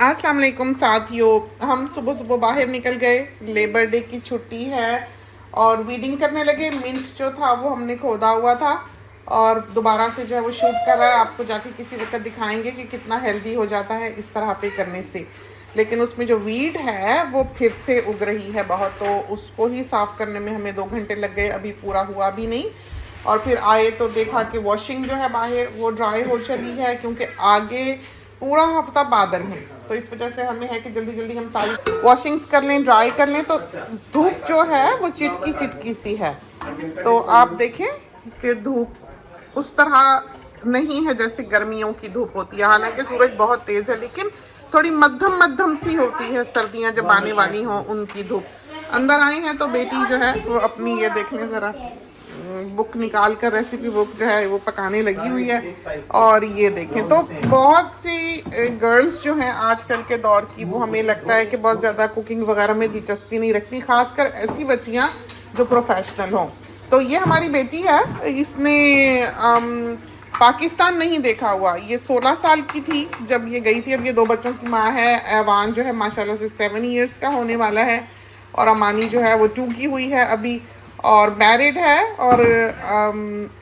अस्सलाम वालेकुम साथियों। हम सुबह सुबह बाहर निकल गए, लेबर डे की छुट्टी है और वीडिंग करने लगे। मिंट जो था वो हमने खोदा हुआ था और दोबारा से जो है वो शूट कर रहा है। आपको जाके किसी वक्त दिखाएंगे कि कितना हेल्दी हो जाता है इस तरह पे करने से। लेकिन उसमें जो वीड है वो फिर से उग रही है बहुत, तो उसको ही साफ़ करने में हमें 2 घंटे लग गए, अभी पूरा हुआ भी नहीं। और फिर आए तो देखा कि वॉशिंग जो है बाहर वो ड्राई हो चली है, क्योंकि आगे पूरा हफ्ता बादल है। तो इस वजह से हमें है कि जल्दी जल्दी हम सारी वॉशिंग्स कर लें, ड्राई कर लें। तो धूप जो है वो चिटकी चिटकी सी है, तो आप देखें कि धूप उस तरह नहीं है जैसे गर्मियों की धूप होती है। हालांकि सूरज बहुत तेज़ है, लेकिन थोड़ी मध्यम मध्यम सी होती है सर्दियां जब आने वाली हों उनकी धूप। अंदर आए हैं तो बेटी जो है वो अपनी ये देख लें ज़रा, बुक निकाल कर रेसिपी बुक जो है वो पकाने लगी हुई है। और ये देखें तो बहुत सी गर्ल्स जो हैं आजकल के दौर की, वो हमें लगता है कि बहुत ज़्यादा कुकिंग वगैरह में दिलचस्पी नहीं रखती, खासकर ऐसी बच्चियां जो प्रोफेशनल हों। तो ये हमारी बेटी है, इसने पाकिस्तान नहीं देखा हुआ। ये 16 साल की थी जब ये गई थी। अब ये 2 बच्चों की माँ है। ऐवान जो है माशाल्लाह से 7 इयर्स का होने वाला है और अमानी जो है वो 2 की हुई है अभी, और मैरिड है और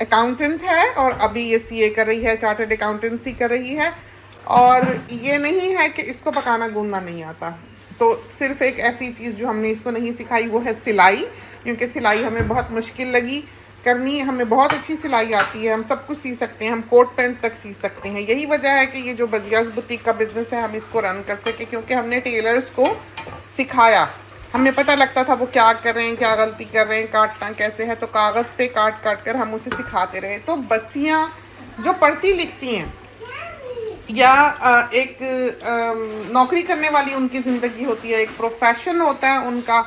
अकाउंटेंट है और अभी ये सीए कर रही है, चार्टर्ड अकाउंटेंसी कर रही है। और ये नहीं है कि इसको पकाना गूंदना नहीं आता। तो सिर्फ एक ऐसी चीज़ जो हमने इसको नहीं सिखाई वो है सिलाई, क्योंकि सिलाई हमें बहुत मुश्किल लगी करनी। हमें बहुत अच्छी सिलाई आती है, हम सब कुछ सी सकते हैं, हम कोट पैंट तक सी सकते हैं। यही वजह है कि ये जो बजियाज बुटीक का बिज़नेस है हम इसको रन कर सके, क्योंकि हमने टेलर्स को सिखाया। हमें पता लगता था वो क्या कर रहे हैं, क्या गलती कर रहे हैं, काटना कैसे है, तो कागज़ पे काट काट कर हम उसे सिखाते रहे। तो बच्चियाँ जो पढ़ती लिखती हैं या एक नौकरी करने वाली उनकी ज़िंदगी होती है, एक प्रोफेशन होता है उनका।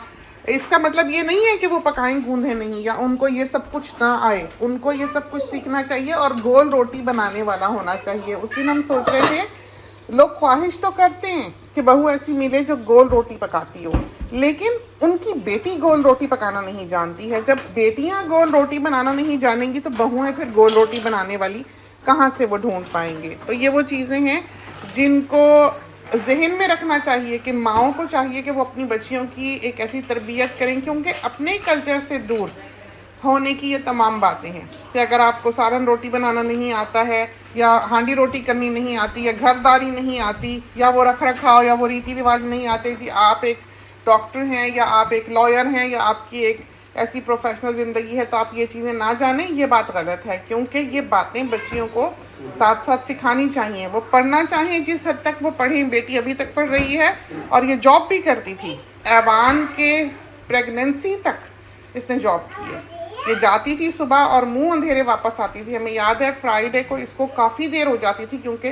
इसका मतलब ये नहीं है कि वो पकाएं गूंधे नहीं, या उनको ये सब कुछ ना आए। उनको ये सब कुछ सीखना चाहिए और गोल रोटी बनाने वाला होना चाहिए। उस दिन हम सोच रहे थे, लोग ख्वाहिश तो करते हैं कि बहू ऐसी मिले जो गोल रोटी पकाती हो, लेकिन उनकी बेटी गोल रोटी पकाना नहीं जानती है। जब बेटियां गोल रोटी बनाना नहीं जानेंगी तो बहुएं फिर गोल रोटी बनाने वाली कहाँ से वो ढूंढ पाएंगे। तो ये वो चीज़ें हैं जिनको जहन में रखना चाहिए कि माओं को चाहिए कि वो अपनी बच्चियों की एक ऐसी तरबियत करें, क्योंकि अपने कल्चर से दूर होने की ये तमाम बातें हैं कि अगर आपको सालन रोटी बनाना नहीं आता है, या हांडी रोटी करनी नहीं आती, या घरदारी नहीं आती, या वो रख रखाव या वो रीति रिवाज नहीं आते, कि आप एक डॉक्टर हैं या आप एक लॉयर हैं या आपकी एक ऐसी प्रोफेशनल ज़िंदगी है, तो आप ये चीज़ें ना जानें, ये बात गलत है। क्योंकि ये बातें बच्चियों को साथ साथ सिखानी चाहिए। वो पढ़ना चाहिए जिस हद तक वो पढ़ें। बेटी अभी तक पढ़ रही है और ये जॉब भी करती थी। ऐवान के प्रेगनेंसी तक इसने जॉब की है। ये जाती थी सुबह और मुंह अंधेरे वापस आती थी। हमें याद है फ्राइडे को इसको काफ़ी देर हो जाती थी, क्योंकि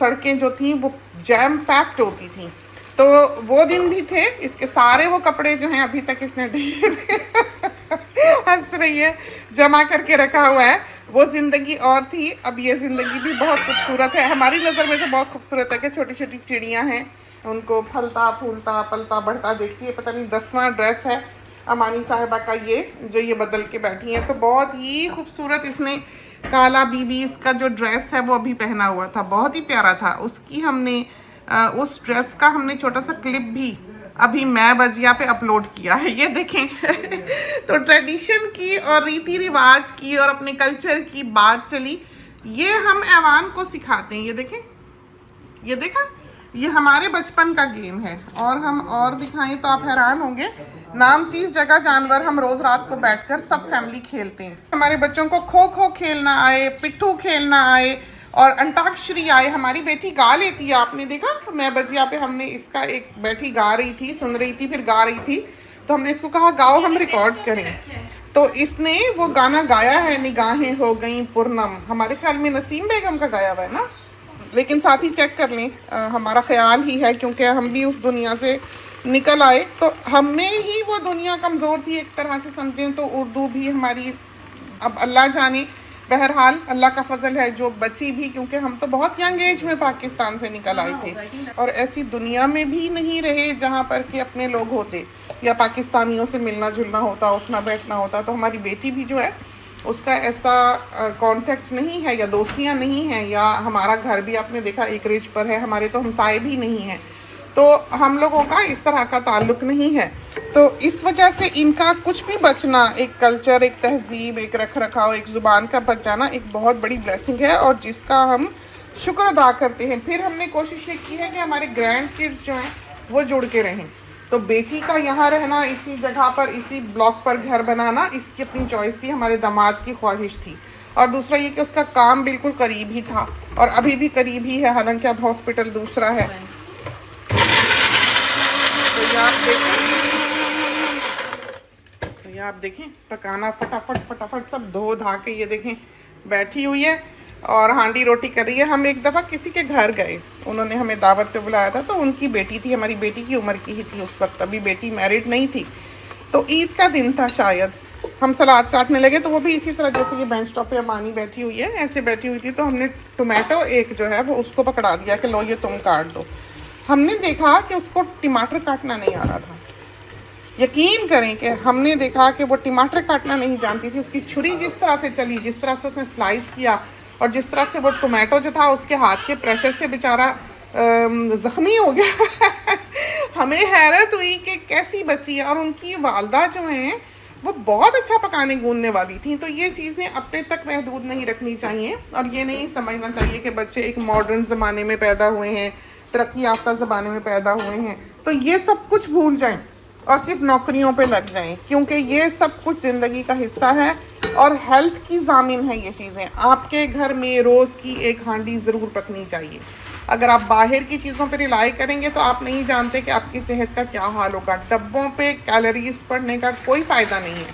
सड़कें जो थी वो जैम पैक्ड होती थी। तो वो दिन भी थे। इसके सारे वो कपड़े जो हैं अभी तक इसने ढेर हंस रही है जमा करके रखा हुआ है। वो ज़िंदगी और थी, अब ये ज़िंदगी भी बहुत खूबसूरत है। हमारी नज़र में तो बहुत खूबसूरत है कि छोटी छोटी चिड़ियाँ हैं, उनको फलता फूलता पलता बढ़ता देखती है। पता नहीं 10वां ड्रेस है अमानी साहिबा का ये जो ये बदल के बैठी है, तो बहुत ही खूबसूरत। इसने काला बीबी इसका जो ड्रेस है वो अभी पहना हुआ था, बहुत ही प्यारा था। उसकी हमने उस ड्रेस का हमने छोटा सा क्लिप भी अभी मैं बजिया पे अपलोड किया है, ये देखें। तो ट्रेडिशन की और रीति रिवाज की और अपने कल्चर की बात चली, ये हम ऐवान को सिखाते हैं। ये देखें, ये देखा, ये हमारे बचपन का गेम है। और हम और दिखाएं तो आप हैरान होंगे, नाम चीज़ जगह जानवर हम रोज़ रात को बैठकर सब फैमिली खेलते हैं। हमारे बच्चों को खो खो खेलना आए, पिट्ठू खेलना आए और अंताक्षरी आए। हमारी बेटी गा लेती है, आपने देखा मैं बजिया पे हमने इसका एक बैठी गा रही थी, सुन रही थी, फिर गा रही थी, तो हमने इसको कहा गाओ, हम रिकॉर्ड करें। तो इसने वो गाना गाया है, निगाहें हो गई पुरनम। हमारे ख्याल में नसीम बेगम का गाया हुआ है ना, लेकिन साथ ही चेक कर लें, हमारा ख्याल ही है, क्योंकि हम भी उस दुनिया से निकल आए। तो हमें ही वो दुनिया कमज़ोर थी एक तरह से समझें तो। उर्दू भी हमारी अब अल्लाह जाने, बहरहाल अल्लाह का फजल है जो बची भी, क्योंकि हम तो बहुत यंग एज में पाकिस्तान से निकल आए थे और ऐसी दुनिया में भी नहीं रहे जहाँ पर कि अपने लोग होते या पाकिस्तानियों से मिलना जुलना होता, उठना बैठना होता। तो हमारी बेटी भी जो है उसका ऐसा कांटेक्ट नहीं है या दोस्तियां नहीं हैं, या हमारा घर भी आपने देखा एक रिज पर है, हमारे तो हमसाए भी नहीं हैं, तो हम लोगों का इस तरह का ताल्लुक नहीं है। तो इस वजह से इनका कुछ भी बचना, एक कल्चर, एक तहजीब, एक रख रखाव, एक ज़ुबान का बच जाना एक बहुत बड़ी ब्लेसिंग है और जिसका हम शुक्र अदा करते हैं। फिर हमने कोशिश ये की है कि हमारे ग्रैंड किड्स जो हैं वो जुड़ के रहें। तो बेटी का यहाँ रहना, इसी जगह पर, इसी ब्लॉक पर घर बनाना, इसकी अपनी चॉइस थी, हमारे दामाद की ख्वाहिश थी। और दूसरा ये कि उसका काम बिल्कुल करीब ही था और अभी भी करीब ही है, हालांकि अब हॉस्पिटल दूसरा है। तो ये आप देखें पकाना फटाफट फटाफट सब धो धा के, ये देखें बैठी हुई है और हांडी रोटी कर रही है। हम एक दफ़ा किसी के घर गए, उन्होंने हमें दावत पे बुलाया था, तो उनकी बेटी थी, हमारी बेटी की उम्र की ही थी उस वक्त, अभी बेटी मैरिड नहीं थी। तो ईद का दिन था शायद, हम सलाद काटने लगे, तो वो भी इसी तरह जैसे ये बेंच टॉप पे अमानी बैठी हुई है ऐसे बैठी हुई थी। तो हमने टोमेटो एक जो है वो उसको पकड़ा दिया कि लो ये तुम काट दो। हमने देखा कि उसको टमाटर काटना नहीं आ रहा था। यकीन करें कि हमने देखा कि वो टमाटर काटना नहीं जानती थी। उसकी छुरी जिस तरह से चली, जिस तरह से उसने स्लाइस किया और जिस तरह से वो टोमेटो जो था उसके हाथ के प्रेशर से बेचारा ज़ख्मी हो गया। हमें हैरत हुई कि कैसी बची है। और उनकी वालदा जो हैं वो बहुत अच्छा पकाने गूंदने वाली थी। तो ये चीज़ें अपने तक महदूद नहीं रखनी चाहिए और ये नहीं समझना चाहिए कि बच्चे एक मॉडर्न ज़माने में पैदा हुए हैं, तरक्की याफ्ता ज़माने में पैदा हुए हैं, तो ये सब कुछ भूल जाएं और सिर्फ नौकरियों पे लग जाएं, क्योंकि ये सब कुछ ज़िंदगी का हिस्सा है और हेल्थ की ज़ामिन है ये चीज़ें। आपके घर में रोज़ की एक हांडी ज़रूर पकनी चाहिए। अगर आप बाहर की चीज़ों पे रिलाई करेंगे तो आप नहीं जानते कि आपकी सेहत का क्या हाल होगा। डब्बों पे कैलोरीज पढ़ने का कोई फ़ायदा नहीं है,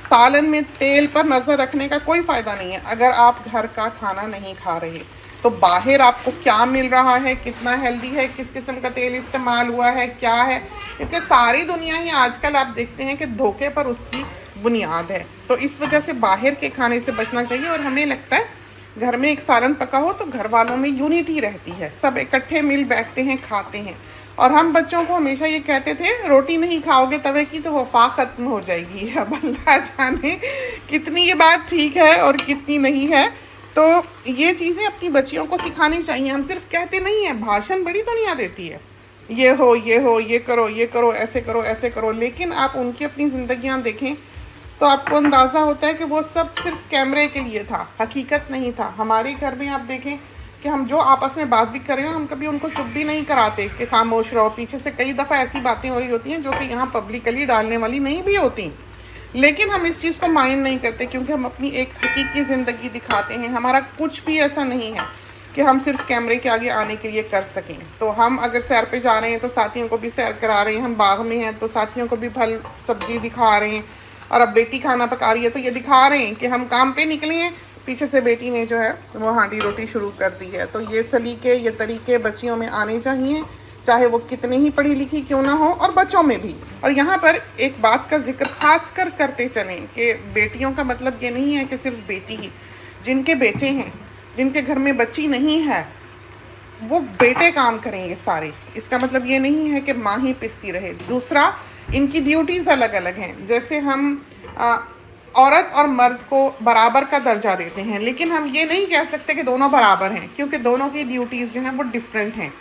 सालन में तेल पर नज़र रखने का कोई फ़ायदा नहीं है अगर आप घर का खाना नहीं खा रहे। तो बाहर आपको क्या मिल रहा है, कितना हेल्दी है, किस किस्म का तेल इस्तेमाल हुआ है, क्या है, क्योंकि सारी दुनिया ही आजकल आप देखते हैं कि धोखे पर उसकी बुनियाद है। तो इस वजह से बाहर के खाने से बचना चाहिए। और हमें लगता है घर में एक सालन पका हो तो घर वालों में यूनिटी रहती है, सब इकट्ठे मिल बैठते हैं, खाते हैं। और हम बच्चों को हमेशा ये कहते थे रोटी नहीं खाओगे तवे की तो वफा ख़त्म हो जाएगी। अब अल्लाह जाने कितनी ये बात ठीक है और कितनी नहीं है। तो ये चीज़ें अपनी बच्चियों को सिखानी चाहिए। हम सिर्फ कहते नहीं हैं, भाषण बड़ी दुनिया देती है, ये हो, ये करो, ये करो, ऐसे करो, ऐसे करो, लेकिन आप उनकी अपनी ज़िंदगियाँ देखें तो आपको अंदाज़ा होता है कि वो सब सिर्फ कैमरे के लिए था, हकीकत नहीं था। हमारे घर में आप देखें कि हम जो आपस में बात भी कर रहे हो, हम कभी उनको चुप भी नहीं कराते कि खामोश रहो। पीछे से कई दफ़ा ऐसी बातें हो रही होती हैं जो कि यहाँ पब्लिकली डालने वाली नहीं भी होती, लेकिन हम इस चीज़ को माइंड नहीं करते क्योंकि हम अपनी एक हकीकी ज़िंदगी दिखाते हैं। हमारा कुछ भी ऐसा नहीं है कि हम सिर्फ कैमरे के आगे आने के लिए कर सकें। तो हम अगर सैर पे जा रहे हैं तो साथियों को भी सैर करा रहे हैं, हम बाग में हैं तो साथियों को भी फल सब्जी दिखा रहे हैं, और अब बेटी खाना पका रही है तो ये दिखा रहे हैं कि हम काम पे निकले हैं, पीछे से बेटी ने जो है वो हांडी रोटी शुरू कर दी है। तो ये सलीके, ये तरीके बच्चियों में आने चाहिए, चाहे वो कितने ही पढ़ी लिखी क्यों ना हो, और बच्चों में भी। और यहाँ पर एक बात का जिक्र खास कर करते चलें कि बेटियों का मतलब ये नहीं है कि सिर्फ बेटी ही, जिनके बेटे हैं, जिनके घर में बच्ची नहीं है, वो बेटे काम करेंगे सारे। इसका मतलब ये नहीं है कि माँ ही पिसती रहे। दूसरा, इनकी ड्यूटीज़ अलग अलग हैं। जैसे हम औरत और मर्द को बराबर का दर्जा देते हैं, लेकिन हम ये नहीं कह सकते कि दोनों बराबर हैं, क्योंकि दोनों की ड्यूटीज़ जो हैं वो डिफरेंट हैं।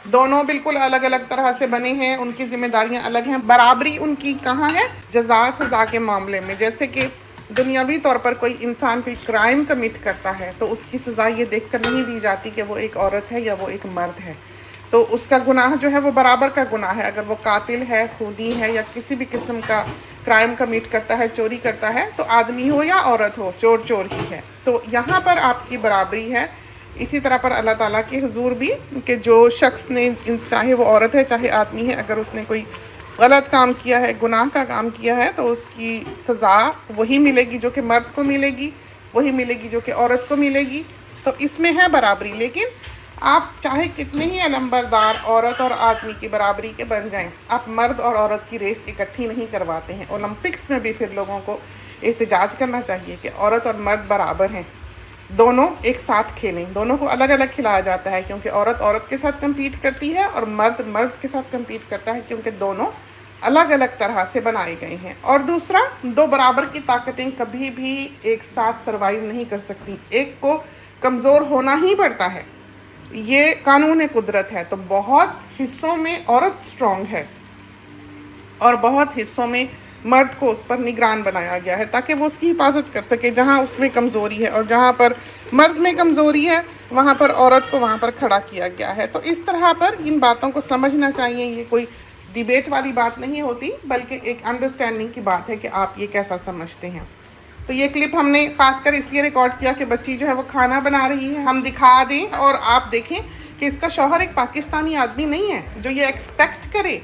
दोनों बिल्कुल अलग अलग तरह से बने हैं, उनकी जिम्मेदारियां अलग हैं। बराबरी उनकी कहाँ है? जज़ा सज़ा के मामले में। जैसे कि दुनियावी तौर पर कोई इंसान कोई क्राइम कमिट करता है तो उसकी सज़ा ये देखकर नहीं दी जाती कि वो एक औरत है या वो एक मर्द है, तो उसका गुनाह जो है वो बराबर का गुनाह है। अगर वो कातिल है, खूनी है, या किसी भी किस्म का क्राइम कमिट करता है, चोरी करता है, तो आदमी हो या औरत हो, चोर चोर ही है। तो यहाँ पर आपकी बराबरी है। इसी तरह पर अल्लाह ताला के हुजूर भी कि जो शख्स ने, चाहे वो औरत है चाहे आदमी है, अगर उसने कोई गलत काम किया है, गुनाह का काम किया है, तो उसकी सज़ा वही मिलेगी जो कि मर्द को मिलेगी, वही मिलेगी जो कि औरत को मिलेगी। तो इसमें है बराबरी। लेकिन आप चाहे कितने ही अलंबरदार औरत और आदमी की बराबरी के बन जाएं, आप मर्द और औरत की रेस इकट्ठी नहीं करवाते हैं। ओलंपिक्स में भी फिर लोगों को एहतजाज करना चाहिए कि औरत और मर्द बराबर हैं, दोनों एक साथ खेलें। दोनों को अलग अलग खिलाया जाता है क्योंकि औरत औरत के साथ कम्पीट करती है और मर्द मर्द के साथ कम्पीट करता है क्योंकि दोनों अलग अलग तरह से बनाए गए हैं। और दूसरा, दो बराबर की ताकतें कभी भी एक साथ सरवाइव नहीं कर सकती, एक को कमज़ोर होना ही पड़ता है, ये कानून कुदरत है। तो बहुत हिस्सों में औरत स्ट्रांग है और बहुत हिस्सों में मर्द को उस पर निगरान बनाया गया है ताकि वो उसकी हिफाजत कर सके जहाँ उसमें कमज़ोरी है, और जहाँ पर मर्द में कमज़ोरी है वहाँ पर औरत को वहाँ पर खड़ा किया गया है। तो इस तरह पर इन बातों को समझना चाहिए। ये कोई डिबेट वाली बात नहीं होती, बल्कि एक अंडरस्टैंडिंग की बात है कि आप ये कैसा समझते हैं। तो ये क्लिप हमने खासकर इसलिए रिकॉर्ड किया कि बच्ची जो है वो खाना बना रही है, हम दिखा दें और आप देखें कि इसका शौहर एक पाकिस्तानी आदमी नहीं है जो ये एक्सपेक्ट करे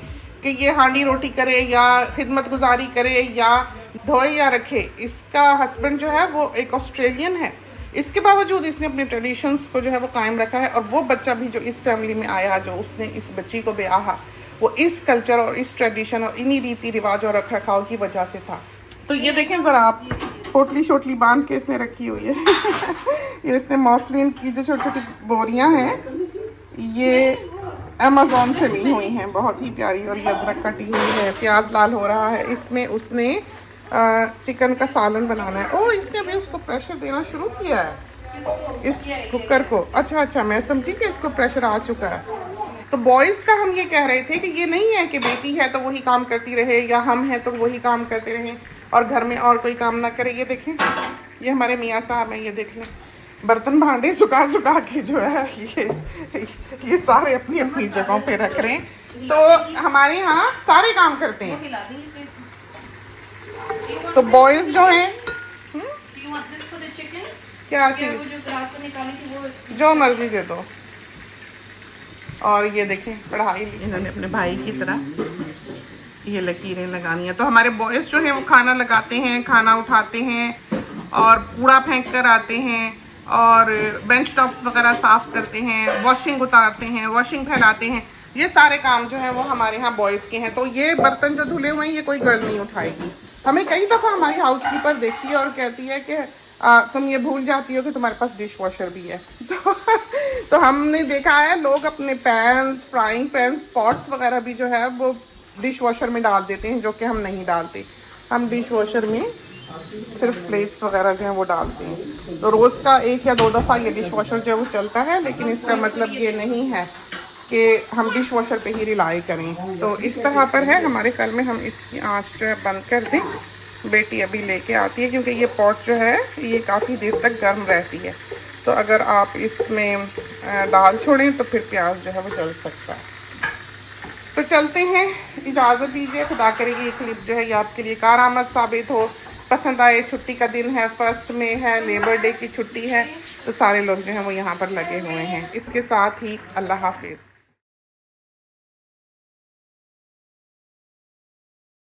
कि ये हांडी रोटी करे या खिदमत गुजारी करे या धोए या रखे। इसका हस्बैंड जो है वो एक ऑस्ट्रेलियन है, इसके बावजूद इसने अपने ट्रेडिशंस को जो है वो कायम रखा है। और वो बच्चा भी जो इस फैमिली में आया, जो उसने इस बच्ची को ब्याहा, वो इस कल्चर और इस ट्रेडिशन और इन्हीं रीति रिवाज और रख रखाव की वजह से था। तो ये देखें ज़रा आप, पोटली शोटली बांध के इसने रखी हुई है ये इसने मॉसलिन की जो छोटी छोटी बोरियां हैं, ये अमेज़ॉन से ली हुई हैं, बहुत ही प्यारी। और ये अदरक कटी हुई है, प्याज लाल हो रहा है, इसमें उसने चिकन का सालन बनाना है। ओह, इसने अभी उसको प्रेशर देना शुरू किया है, इस कुकर को। अच्छा अच्छा, मैं समझी कि इसको प्रेशर आ चुका है। तो बॉयज़ का हम ये कह रहे थे कि ये नहीं है कि बेटी है तो वही काम करती रहे या हम हैं तो वही काम करते रहें और घर में और कोई काम ना करे। ये देखें, ये हमारे मियाँ साहब हैं, ये देख लें, बर्तन भांडे सुखा सुखा के जो है ये सारे अपनी अपनी जगहों पे रख रहे हैं। तो हमारे यहाँ सारे काम करते हैं। तो बॉयज़ जो हैं, क्या चीज़, जो मर्जी दे दो। और ये देखें, पढ़ाई इन्होंने अपने भाई की तरह ये लकीरें लगानी है। तो हमारे बॉयज़ जो हैं वो खाना लगाते हैं, खाना उठाते हैं और कूड़ा फेंक कर आते हैं और बेंच टॉप्स वगैरह साफ़ करते हैं, वॉशिंग उतारते हैं, वॉशिंग फैलाते हैं। ये सारे काम जो है वो हमारे यहाँ बॉयज़ के हैं। तो ये बर्तन जो धुले हुए हैं ये कोई गर्ल नहीं उठाएगी। हमें कई दफ़ा हमारी हाउस कीपर देखती है और कहती है कि तुम ये भूल जाती हो कि तुम्हारे पास डिश वॉशर भी है। तो हमने देखा है लोग अपने पैन्स, फ्राइंग पैन्स, पॉट्स वगैरह भी जो है वो डिश वॉशर में डाल देते हैं, जो कि हम नहीं डालते। हम डिश वॉशर में सिर्फ प्लेट्स वगैरह जो है वो डालते हैं। तो रोज़ का 1 या 2 दफ़ा ये डिश वॉशर जो है वो चलता है, लेकिन इसका मतलब ये नहीं है कि हम डिश वॉशर पे ही रिलाई करें। तो इस तरह पर है हमारे ख्याल में हम इसकी आँच जो है बंद कर दें। बेटी अभी लेके आती है क्योंकि ये पॉट जो है ये काफ़ी देर तक गर्म रहती है। तो अगर आप इसमें दाल छोड़ें तो फिर प्याज जो है वो जल सकता है। तो चलते हैं, इजाज़त दीजिए। खुदा करेगी ये क्लिप जो है ये आपके लिए कारआमद साबित हो, पसंद आए। छुट्टी का दिन है, 1 मई है, लेबर डे की छुट्टी है, तो सारे लोग जो हैं वो यहाँ पर लगे हुए हैं। इसके साथ ही अल्लाह हाफिज़।